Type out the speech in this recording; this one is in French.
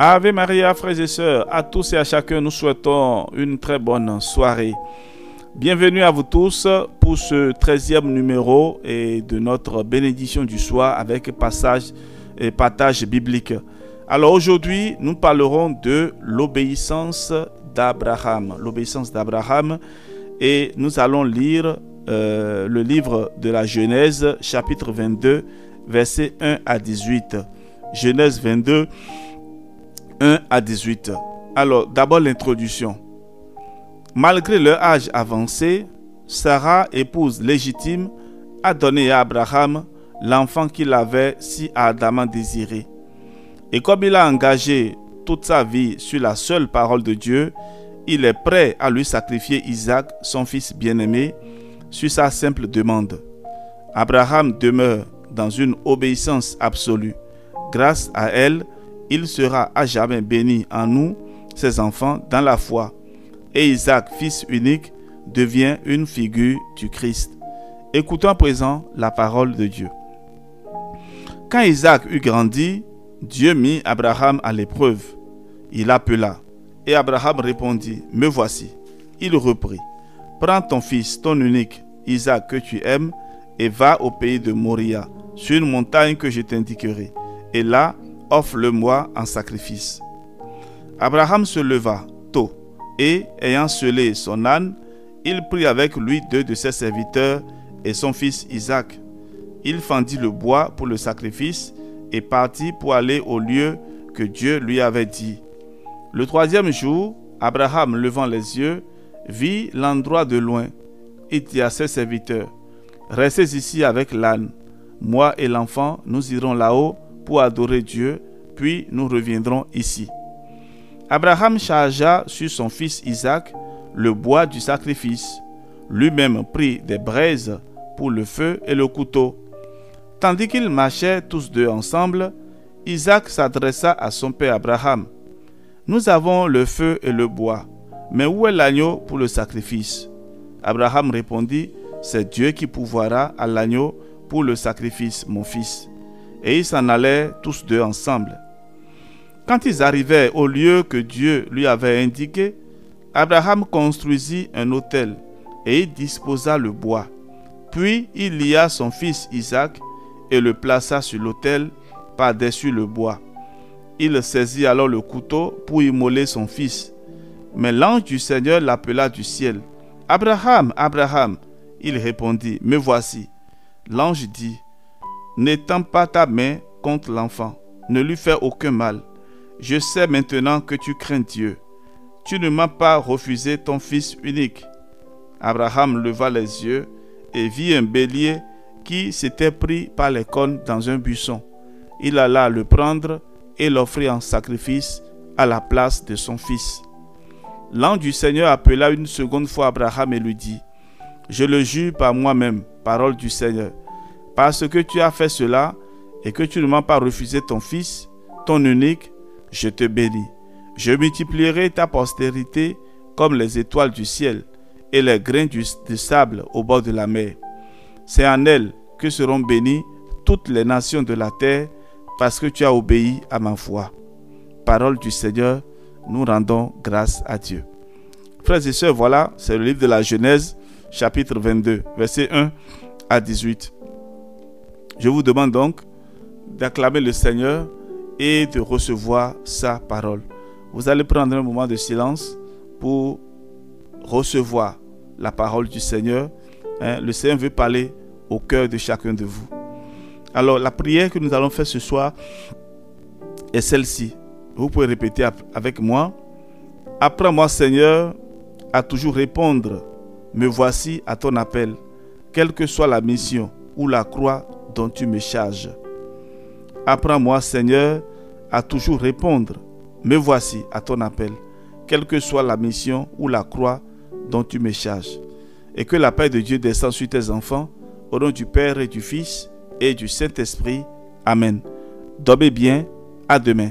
Ave Maria, frères et sœurs, à tous et à chacun, nous souhaitons une très bonne soirée. Bienvenue à vous tous pour ce 13e numéro de notre bénédiction du soir avec passage et partage biblique. Alors aujourd'hui, nous parlerons de l'obéissance d'Abraham. L'obéissance d'Abraham, et nous allons lire le livre de la Genèse, chapitre 22, versets 1 à 18. Genèse 22, 1 à 18. Alors, d'abord l'introduction. Malgré leur âge avancé, Sarah, épouse légitime, a donné à Abraham l'enfant qu'il avait si ardemment désiré. Et comme il a engagé toute sa vie sur la seule parole de Dieu, il est prêt à lui sacrifier Isaac, son fils bien-aimé, sur sa simple demande. Abraham demeure dans une obéissance absolue. Grâce à elle, il sera à jamais béni en nous, ses enfants, dans la foi. Et Isaac, fils unique, devient une figure du Christ. Écoutons à présent la parole de Dieu. Quand Isaac eut grandi, Dieu mit Abraham à l'épreuve. Il appela, et Abraham répondit, « Me voici. » Il reprit, « Prends ton fils, ton unique, Isaac que tu aimes, et va au pays de Moria, sur une montagne que je t'indiquerai. Et là, offre-le-moi en sacrifice. » Abraham se leva tôt, et, ayant sellé son âne, il prit avec lui 2 de ses serviteurs et son fils Isaac. Il fendit le bois pour le sacrifice et partit pour aller au lieu que Dieu lui avait dit. Le 3e jour, Abraham, levant les yeux, vit l'endroit de loin. Il dit à ses serviteurs, « Restez ici avec l'âne. Moi et l'enfant, nous irons là-haut pour adorer Dieu, puis nous reviendrons ici. » Abraham chargea sur son fils Isaac le bois du sacrifice. Lui-même prit des braises pour le feu et le couteau. Tandis qu'ils marchaient tous deux ensemble, Isaac s'adressa à son père Abraham. « Nous avons le feu et le bois, mais où est l'agneau pour le sacrifice ?» Abraham répondit, « C'est Dieu qui pourvoira à l'agneau pour le sacrifice, mon fils. » Et ils s'en allèrent tous deux ensemble. Quand ils arrivèrent au lieu que Dieu lui avait indiqué, Abraham construisit un autel et il disposa le bois. Puis il lia son fils Isaac et le plaça sur l'autel par-dessus le bois. Il saisit alors le couteau pour immoler son fils. Mais l'ange du Seigneur l'appela du ciel. « Abraham, Abraham !» Il répondit, « Me voici. » L'ange dit, « N'étends pas ta main contre l'enfant, ne lui fais aucun mal. Je sais maintenant que tu crains Dieu. Tu ne m'as pas refusé ton fils unique. » Abraham leva les yeux et vit un bélier qui s'était pris par les cornes dans un buisson. Il alla le prendre et l'offrit en sacrifice à la place de son fils. L'ange du Seigneur appela une seconde fois Abraham et lui dit, « Je le jure par moi-même, parole du Seigneur, parce que tu as fait cela et que tu ne m'as pas refusé ton fils, ton unique, je te bénis. Je multiplierai ta postérité comme les étoiles du ciel et les grains de sable au bord de la mer. C'est en elle que seront bénies toutes les nations de la terre parce que tu as obéi à ma foi. » Parole du Seigneur, nous rendons grâce à Dieu. Frères et sœurs, voilà, c'est le livre de la Genèse, chapitre 22, versets 1 à 18. Je vous demande donc d'acclamer le Seigneur et de recevoir sa parole. Vous allez prendre un moment de silence pour recevoir la parole du Seigneur. Le Seigneur veut parler au cœur de chacun de vous. Alors, la prière que nous allons faire ce soir est celle-ci. Vous pouvez répéter avec moi. « Apprends-moi, Seigneur, à toujours répondre. Me voici à ton appel, quelle que soit la mission ou la croix dont tu me charges. Apprends-moi, Seigneur, à toujours répondre. Me voici à ton appel, quelle que soit la mission ou la croix dont tu me charges. » Et que la paix de Dieu descende sur tes enfants, au nom du Père et du Fils et du Saint-Esprit. Amen. Dormez bien. À demain.